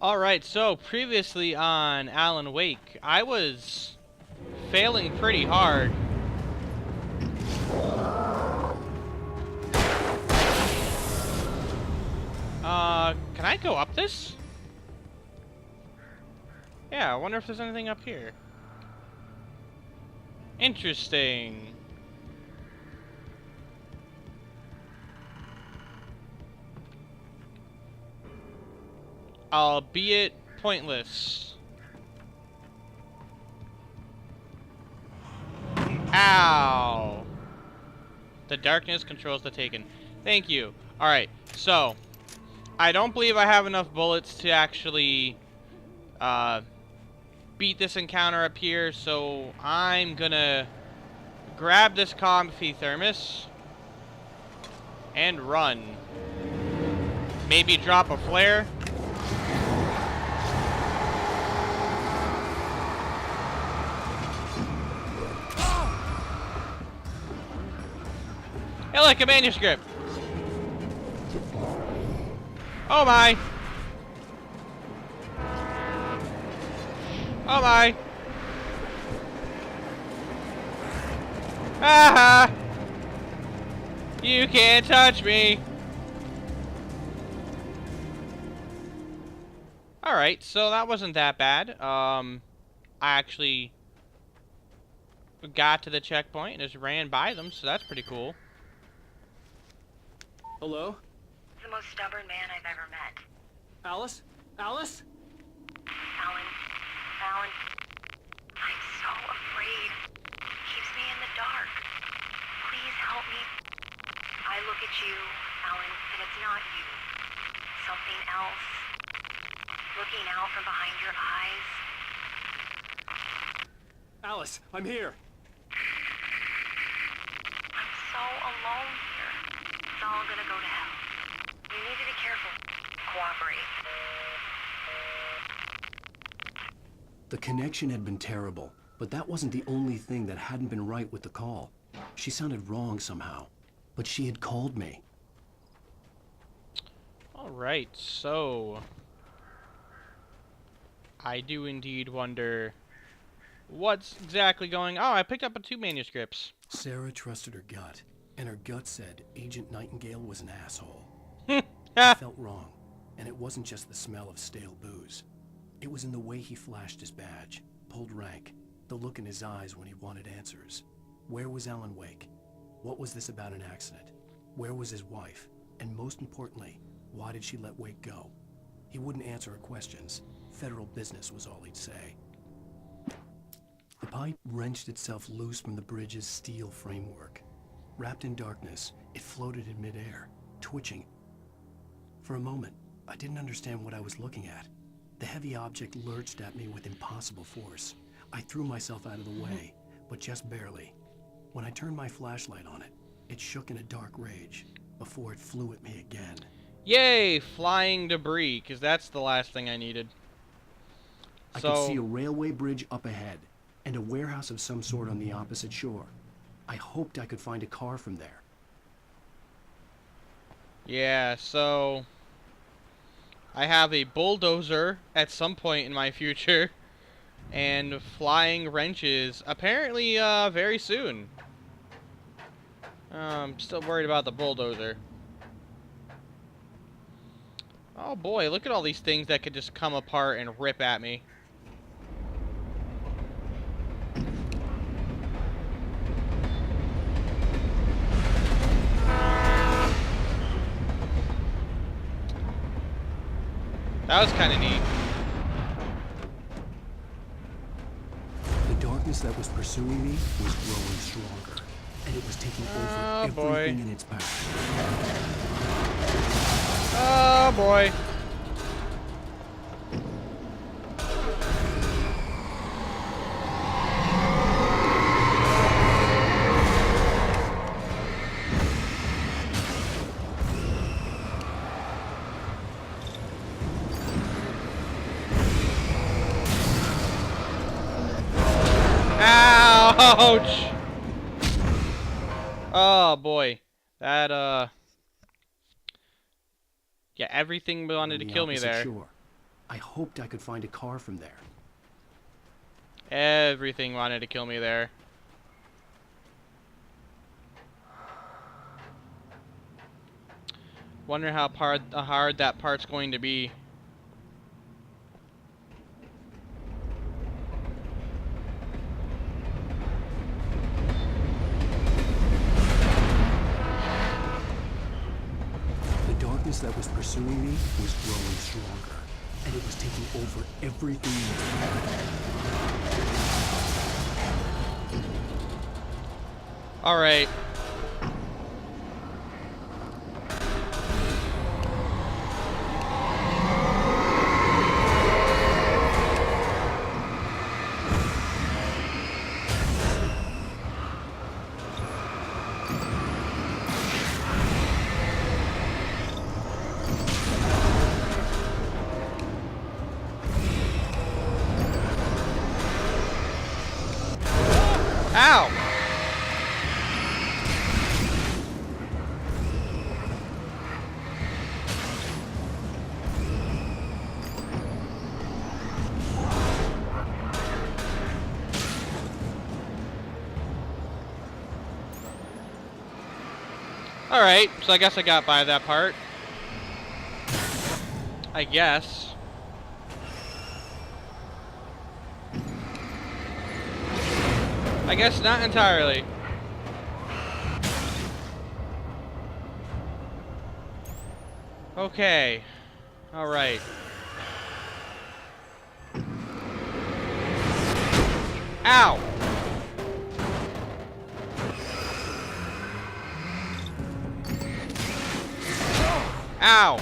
Alright, so previously on Alan Wake, I was failing pretty hard. Can I go up this? Yeah, I wonder if there's anything up here. Interesting. Albeit pointless. Ow! The darkness controls the taken. Thank you. Alright, so I don't believe I have enough bullets to actually beat this encounter up here, so I'm gonna grab this comfy thermos and run. Maybe drop a flare. Hey, like a manuscript. Oh my. Oh my. Ah! You can't touch me. Alright, so that wasn't that bad. I actually got to the checkpoint and just ran by them, so that's pretty cool. Hello? The most stubborn man I've ever met. Alice? Alice? Alan, I'm so afraid. He keeps me in the dark. Please help me. I look at you, Alan, and it's not you. Something else. Looking out from behind your eyes. Alice, I'm here. I'm so alone here. It's all gonna go to hell. You need to be careful. Cooperate. The connection had been terrible, but that wasn't the only thing that hadn't been right with the call. She sounded wrong somehow, but she had called me. Alright, so I do indeed wonder what's exactly going on. Oh, I picked up 2 manuscripts. Sarah trusted her gut, and her gut said Agent Nightingale was an asshole. I I felt wrong, and it wasn't just the smell of stale booze. It was in the way he flashed his badge, pulled rank, the look in his eyes when he wanted answers. Where was Alan Wake? What was this about an accident? Where was his wife? And most importantly, why did she let Wake go? He wouldn't answer her questions. Federal business was all he'd say. The pipe wrenched itself loose from the bridge's steel framework. Wrapped in darkness, it floated in midair, twitching. For a moment, I didn't understand what I was looking at. The heavy object lurched at me with impossible force. I threw myself out of the way, but just barely. When I turned my flashlight on it, it shook in a dark rage before it flew at me again. Yay, flying debris, because that's the last thing I needed. I could see a railway bridge up ahead, and a warehouse of some sort on the opposite shore. I hoped I could find a car from there. Yeah, so I have a bulldozer at some point in my future, and flying wrenches apparently very soon. I'm still worried about the bulldozer. Oh boy, look at all these things that could just come apart and rip at me. That was kind of neat. The darkness that was pursuing me was growing stronger, and it was taking over everything in its path. Oh boy. Ouch! Oh boy. That yeah, everything wanted to kill me there. Shore. I hoped I could find a car from there. Everything wanted to kill me there. Wonder how hard that part's going to be. The darkness that was pursuing me was growing stronger, and it was taking over everything. All right. Ow! Alright, so I guess I got by that part. I guess. I guess not entirely. Okay. Alright. Ow! Ow!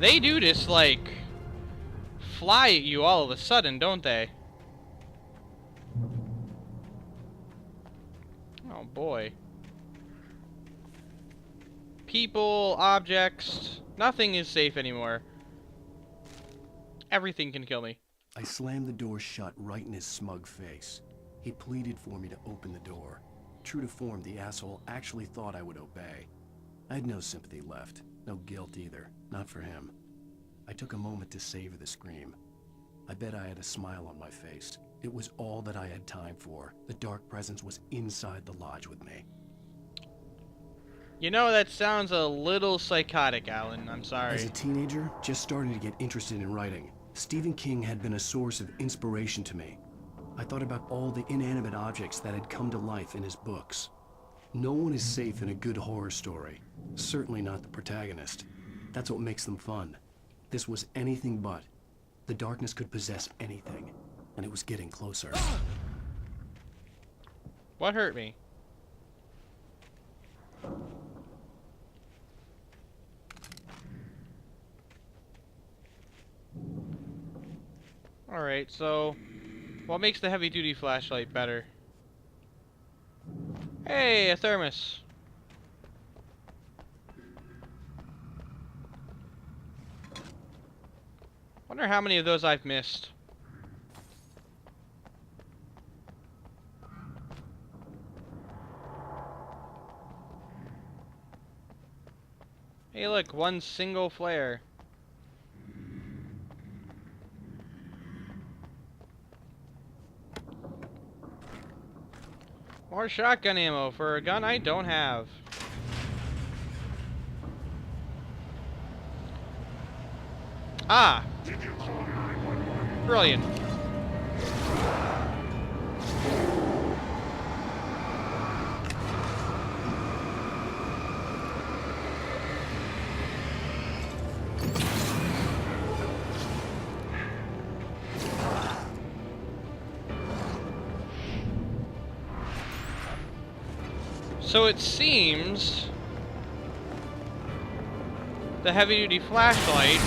They do just, like, fly at you all of a sudden, don't they? Oh boy. People, objects, nothing is safe anymore. Everything can kill me. I slammed the door shut right in his smug face. He pleaded for me to open the door. True to form, the asshole actually thought I would obey. I had no sympathy left, no guilt either, not for him. I took a moment to savor the scream. I bet I had a smile on my face. It was all that I had time for. The dark presence was inside the lodge with me. You know, that sounds a little psychotic, Alan. I'm As sorry. a teenager, just starting to get interested in writing, Stephen King had been a source of inspiration to me. I thought about all the inanimate objects that had come to life in his books. No one is safe in a good horror story. Certainly not the protagonist. That's what makes them fun. This was anything but. The darkness could possess anything, and it was getting closer. What hurt me? Alright, so what makes the heavy-duty flashlight better? Hey, a thermos. Wonder how many of those I've missed. Hey, look, one single flare. More shotgun ammo for a gun I don't have. Ah! Brilliant. So it seems the heavy-duty flashlight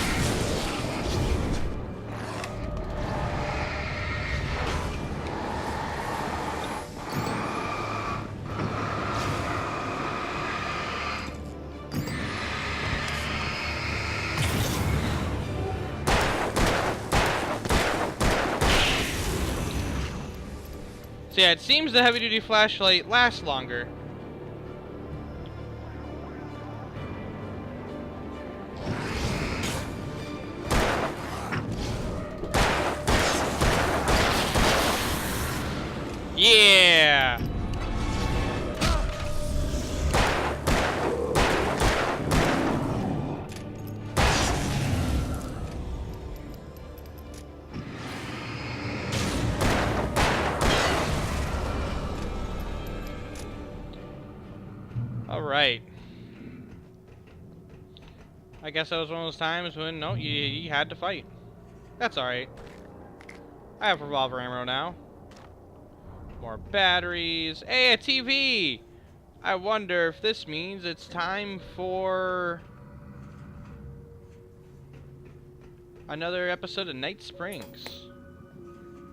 so yeah, it seems the heavy-duty flashlight lasts longer. I guess that was one of those times when, no, you had to fight. That's alright. I have revolver ammo now. More batteries. Hey, a TV! I wonder if this means it's time for another episode of Night Springs.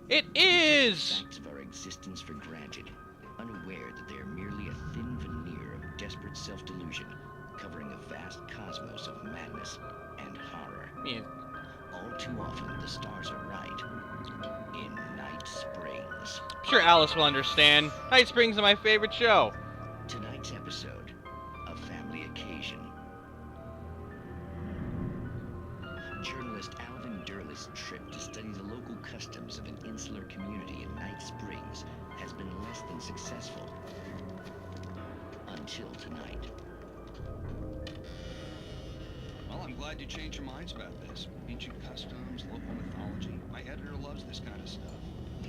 It is! Facts of our existence for granted, unaware that they are merely a thin veneer of desperate self-delusion, covering a vast cosmos of madness and horror. Yeah. All too often, the stars are right. In Night Springs. I'm sure Alice will understand. Night Springs is my favorite show. Tonight's episode, a family occasion. Journalist Alvin Durley's trip to study the local customs of an insular community in Night Springs has been less than successful. Until tonight. Well, I'm glad you changed your minds about this. Ancient customs, local mythology. My editor loves this kind of stuff.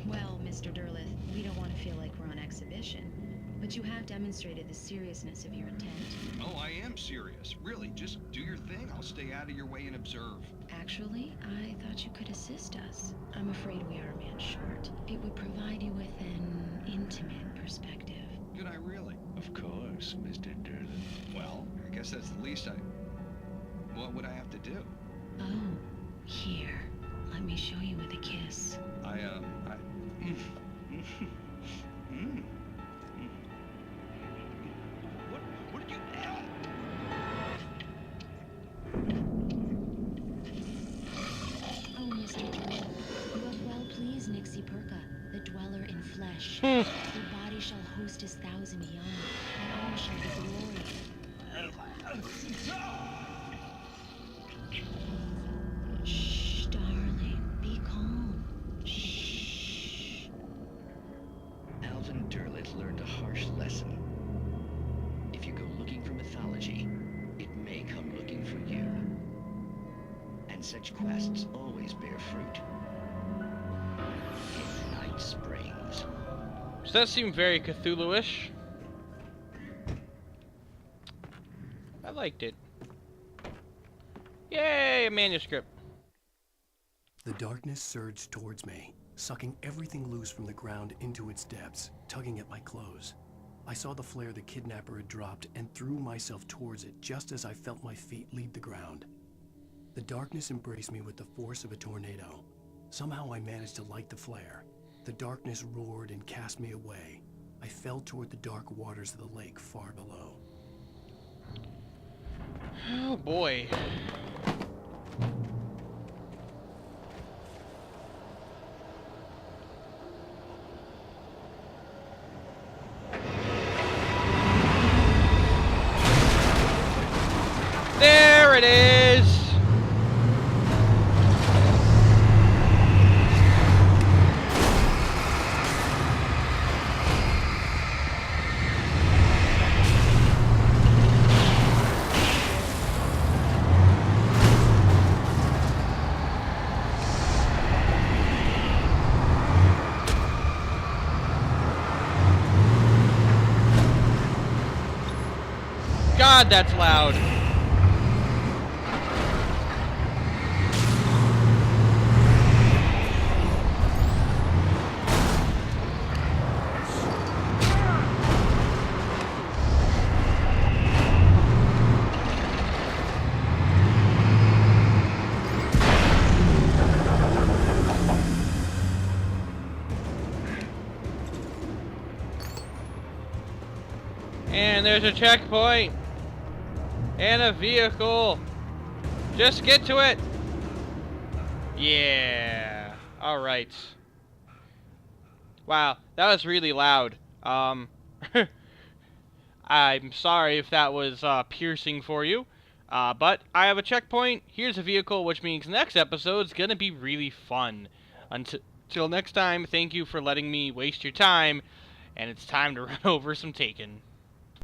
Well, Mr. Durlith, we don't want to feel like we're on exhibition, but you have demonstrated the seriousness of your intent. Oh, I am serious. Really, just do your thing. I'll stay out of your way and observe. Actually, I thought you could assist us. I'm afraid we are a man short. It would provide you with an intimate perspective. Could I really? Of course, Mr. Durlith. Well, I guess that's the least what would I have to do? Oh, here. Let me show you with a kiss. What did you... Oh, Mr. Durlith, you have well pleased Nixie Perka, the dweller in flesh. Your body shall host his thousand young, and all shall be glory. Shh, darling, be calm. Shh. Alvin Durlith learned a harsh lesson. If you go looking for mythology, it may come looking for you. And such quests always bear fruit. In Night Springs. Does that seem very Cthulhu-ish? I liked it. Yay, a manuscript. The darkness surged towards me, sucking everything loose from the ground into its depths, tugging at my clothes. I saw the flare the kidnapper had dropped and threw myself towards it just as I felt my feet leave the ground. The darkness embraced me with the force of a tornado. Somehow I managed to light the flare. The darkness roared and cast me away. I fell toward the dark waters of the lake far below. Oh boy. There it is! God, that's loud. And there's a checkpoint. And a vehicle. Just get to it. Yeah. Alright. Wow, that was really loud. I'm sorry if that was piercing for you. But I have a checkpoint. Here's a vehicle, which means next episode's gonna be really fun. Until next time, thank you for letting me waste your time. And it's time to run over some Taken.